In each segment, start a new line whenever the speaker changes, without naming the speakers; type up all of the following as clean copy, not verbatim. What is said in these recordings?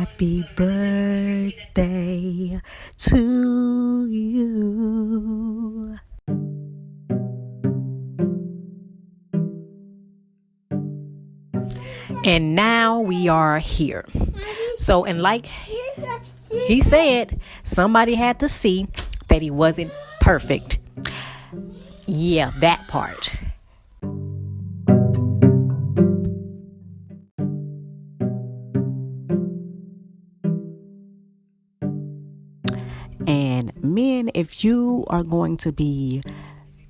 Happy birthday to you. And now we are here. So, and like he said, somebody had to see that he wasn't perfect. Yeah, that part. And men, if you are going to be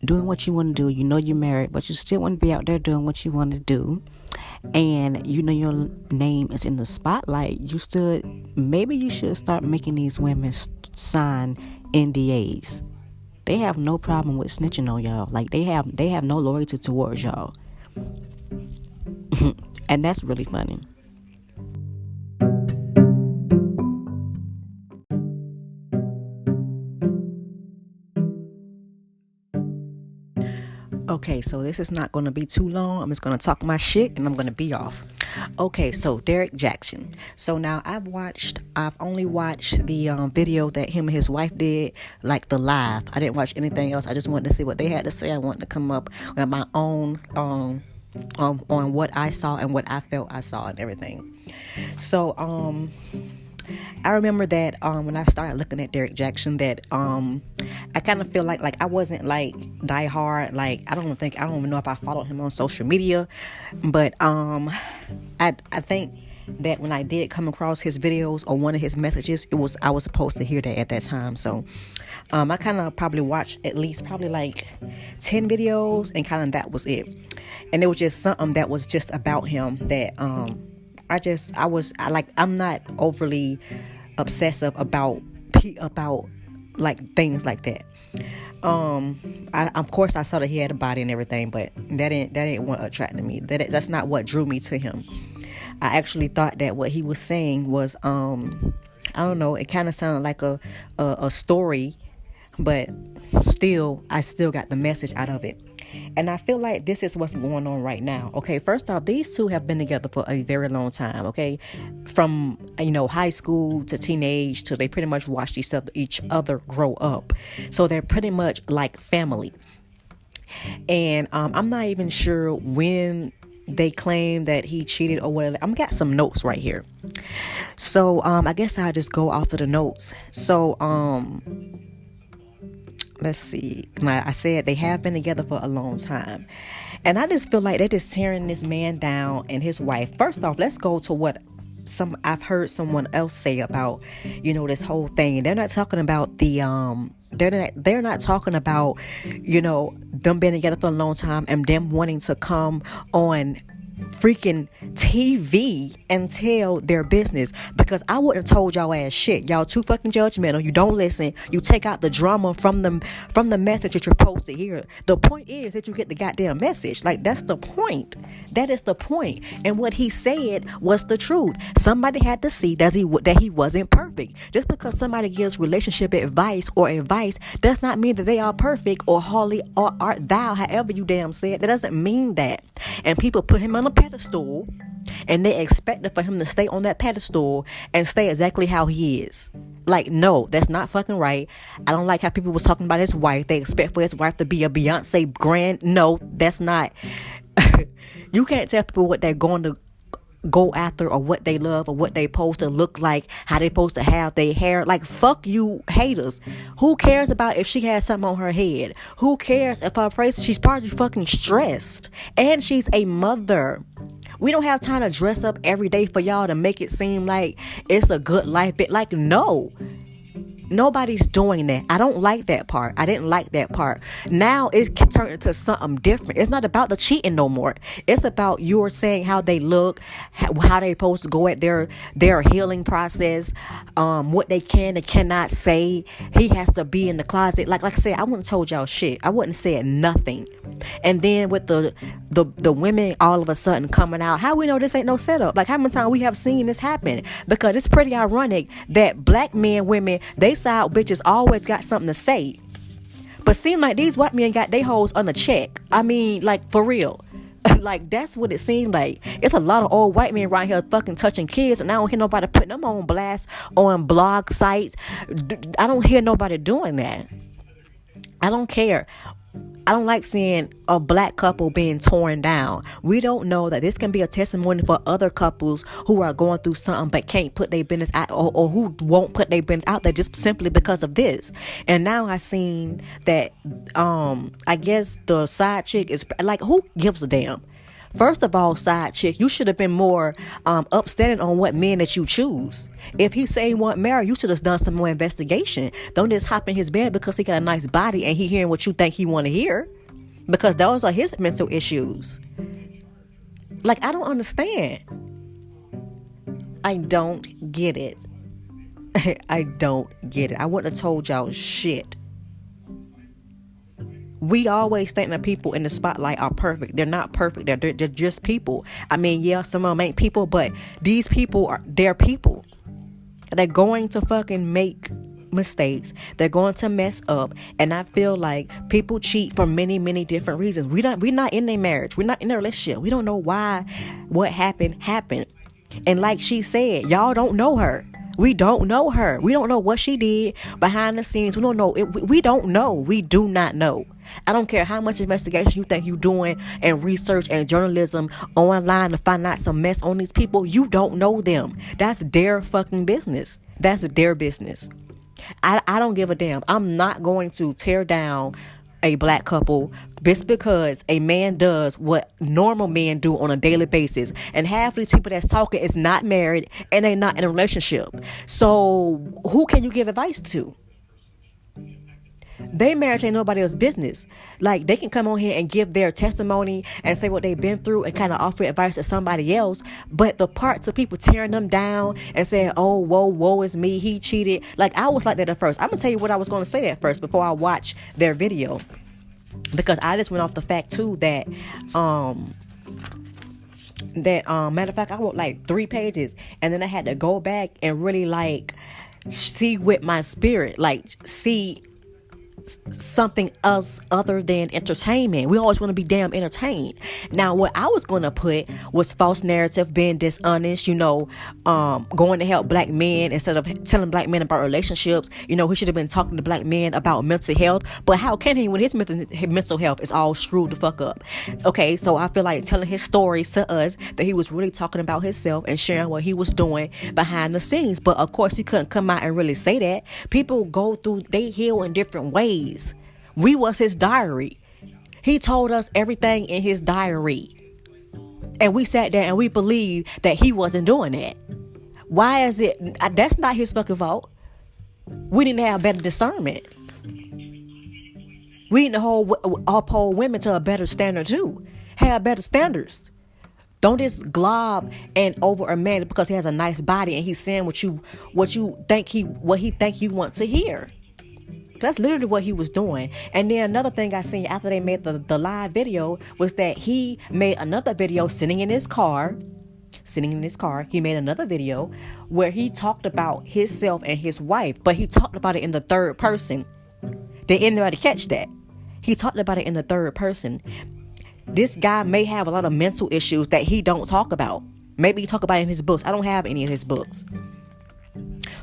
doing what you want to do, you know you're married, but you still want to be out there doing what you want to do, and you know your name is in the spotlight, maybe you should start making these women sign NDAs. They have no problem with snitching on y'all. Like they have no loyalty towards y'all. And that's really funny. Okay, so this is not going to be too long. I'm just going to talk my shit and I'm going to be off. Okay, so DERRICK JAXN. So now I've only watched the video that him and his wife did, like the live. I didn't watch anything else. I just wanted to see what they had to say. I wanted to come up with my own on what I saw and what I felt I saw and everything. So I remember that when I started looking at DERRICK JAXN, that I kind of feel like I wasn't like die hard. Like I don't even know if I followed him on social media, but I think that when I did come across his videos or one of his messages, I was supposed to hear that at that time. So I kind of probably watched at least probably like 10 videos, and kind of that was it. And it was just something that was just about him that I'm not overly obsessive about like things like that. Of course I saw that he had a body and everything, but that ain't what attracted me. That's not what drew me to him. I actually thought that what he was saying was I don't know, it kind of sounded like a story, but I still got the message out of it. And I feel like this is what's going on right now. Okay, first off, these two have been together for a very long time. Okay, from high school to teenage till they pretty much watched each other grow up. So they're pretty much like family. And I'm not even sure when they claim that he cheated or whatever. I've got some notes right here. So I guess I'll just go off of the notes. So let's see. I said they have been together for a long time. And I just feel like they're just tearing this man down and his wife. First off, let's go to what I've heard someone else say about, this whole thing. They're not talking about they're not talking about, them being together for a long time and them wanting to come on freaking TV and tell their business, because I wouldn't have told y'all ass shit. Y'all too fucking judgmental. You don't listen. You take out the drama from the message that you're supposed to hear. The point is that you get the goddamn message. Like, that's the point. That is the point. And what he said was the truth. Somebody had to see that he wasn't perfect. Just because somebody gives relationship advice does not mean that they are perfect or holy or art thou, however you damn say it. That doesn't mean that. And people put him on a pedestal, and they expected for him to stay on that pedestal and stay exactly how he is. Like, no, that's not fucking right. I don't like how people was talking about his wife. They expect for his wife to be a Beyonce grand. No, that's not. You can't tell people what they're going to go after or what they love or what they supposed to look like, how they supposed to have their hair. Like, fuck you haters. Who cares about if she has something on her head? Who cares if her face, she's probably fucking stressed, and she's a mother. We don't have time to dress up every day for y'all to make it seem like it's a good life. But like, no. Nobody's doing that. I don't like that part. I didn't like that part. Now it's turned into something different. It's not about the cheating no more. It's about you're saying how they look, how they supposed to go at their healing process, what they can and cannot say. He has to be in the closet. Like I said, I wouldn't have told y'all shit. I wouldn't have said nothing. And then with the women all of a sudden coming out, how we know this ain't no setup? Like, how many times we have seen this happen? Because it's pretty ironic that black men, women, they side bitches always got something to say, but seem like these white men got their hoes on the check. I mean, like, for real. Like, that's what it seemed like. It's a lot of old white men right here fucking touching kids, and I don't hear nobody putting them on blast on blog sites. I don't hear nobody doing that. I don't care. I don't like seeing a black couple being torn down. We don't know that this can be a testimony for other couples who are going through something but can't put their business out, or who won't put their business out there just simply because of this. And now I seen that I guess the side chick is like, who gives a damn? First of all, side chick, you should have been more upstanding on what men that you choose. If he say he want married, you should have done some more investigation. Don't just hop in his bed because he got a nice body and he hearing what you think he want to hear, because those are his mental issues. Like, I don't understand. I don't get it. I don't get it. I wouldn't have told y'all shit. We always think that people in the spotlight are perfect. They're not perfect. They're just people. I mean, yeah, some of them ain't people, but these people they're people. They're going to fucking make mistakes. They're going to mess up. And I feel like people cheat for many, many different reasons. We're not in a marriage. We're not in a relationship. We don't know why what happened. And like she said, y'all don't know her. We don't know her. We don't know what she did behind the scenes. We don't know. We don't know. We do not know. I don't care how much investigation you think you're doing and research and journalism online to find out some mess on these people. You don't know them. That's their fucking business. That's their business. I don't give a damn. I'm not going to tear down a black couple just because a man does what normal men do on a daily basis. And half of these people that's talking is not married and they're not in a relationship. So who can you give advice to? They marriage ain't nobody else's business. Like, they can come on here and give their testimony and say what they've been through and kind of offer advice to somebody else. But the parts of people tearing them down and saying, oh, woe is me, he cheated. Like, I was like that at first. I'm gonna tell you what I was gonna say at first before I watch their video, because I just went off the fact too that matter of fact, I wrote like 3 pages and then I had to go back and really like see with my spirit, like see something else other than entertainment. We always want to be damn entertained. Now, what I was going to put was false narrative, being dishonest, going to help black men instead of telling black men about relationships. He should have been talking to black men about mental health. But how can he when his mental health is all screwed the fuck up? Okay, so I feel like telling his stories to us that he was really talking about himself and sharing what he was doing behind the scenes. But of course, he couldn't come out and really say that. People go through, they heal in different ways. We was his diary. He told us everything in his diary. And we sat there and we believed that he wasn't doing that. Why is it? That's not his fucking fault. We need to have better discernment. We need to uphold women to a better standard too. Have better standards. Don't just glob and over a man because he has a nice body and he's saying what he think you want to hear. That's literally what he was doing. And then another thing I seen after they made the live video was that he made another video sitting in his car. He made another video where he talked about himself and his wife, but he talked about it in the third person. Did anybody catch that? He talked about it in the third person. This guy may have a lot of mental issues that he don't talk about. Maybe he talk about it in his books. I don't have any of his books.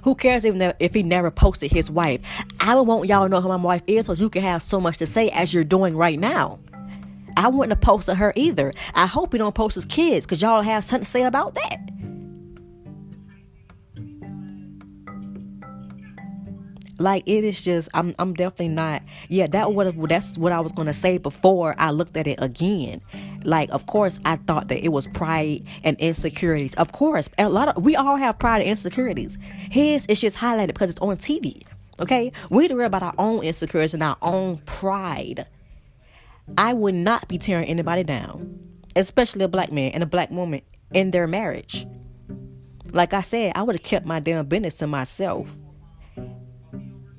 Who cares if he never posted his wife? I would want y'all to know who my wife is so you can have so much to say as you're doing right now. I wouldn't have posted her either. I hope he don't post his kids because y'all have something to say about that. Like, it is just, I'm definitely not. Yeah, that's what I was going to say before I looked at it again. Like, of course, I thought that it was pride and insecurities. Of course, we all have pride and insecurities. His is just highlighted because it's on TV. Okay, we need to worry about our own insecurities and our own pride. I would not be tearing anybody down, especially a black man and a black woman in their marriage. Like I said, I would have kept my damn business to myself.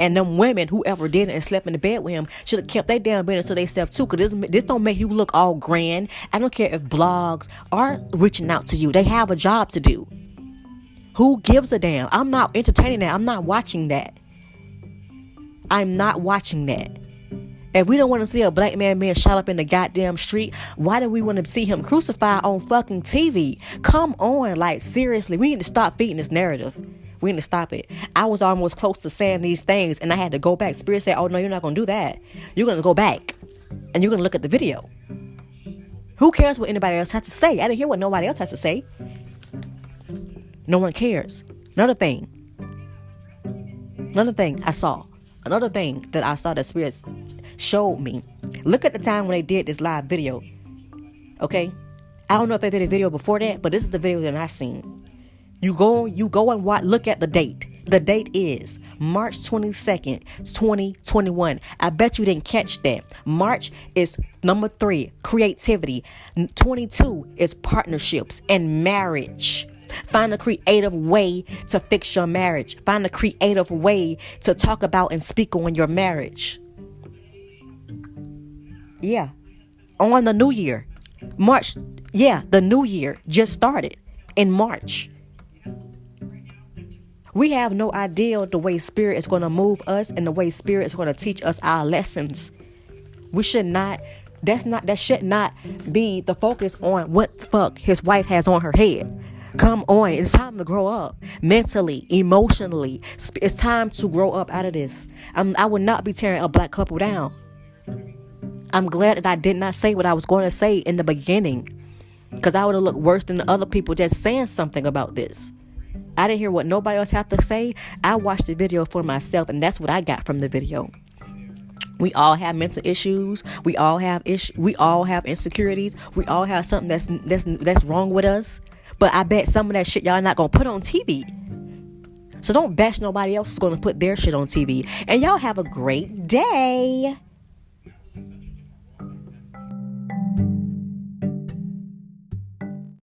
And them women, whoever did it and slept in the bed with him, should have kept their damn business to themselves too. Because this don't make you look all grand. I don't care if blogs are reaching out to you. They have a job to do. Who gives a damn? I'm not entertaining that. I'm not watching that. I'm not watching that. If we don't want to see a black man being shot up in the goddamn street, why do we want to see him crucified on fucking TV? Come on, like, seriously, we need to stop feeding this narrative. We need to stop it. I was almost close to saying these things, and I had to go back. Spirit said, oh, no, you're not going to do that. You're going to go back, and you're going to look at the video. Who cares what anybody else has to say? I didn't hear what nobody else has to say. No one cares. Another thing I saw. Another thing that I saw that Spirit showed me. Look at the time when they did this live video. Okay? I don't know if they did a video before that, but this is the video that I seen. You go and watch, look at the date. The date is March 22nd, 2021. I bet you didn't catch that. March is number 3, creativity. 22 is partnerships and marriage. Find a creative way to fix your marriage. Find a creative way to talk about and speak on your marriage. Yeah. On the new year. March. Yeah, the new year just started in March. We have no idea the way Spirit is going to move us and the way Spirit is going to teach us our lessons. We should not, that should not be the focus on what the fuck his wife has on her head. Come on, it's time to grow up mentally, emotionally. It's time to grow up out of this. I would not be tearing a black couple down. I'm glad that I did not say what I was going to say in the beginning, because I would have looked worse than the other people just saying something about this. I didn't hear what nobody else had to say. I watched the video for myself, and that's what I got from the video. We all have mental issues. We all have We all have insecurities. We all have something that's wrong with us. But I bet some of that shit y'all not gonna put on TV. So don't bash nobody else who's gonna put their shit on TV. And y'all have a great day.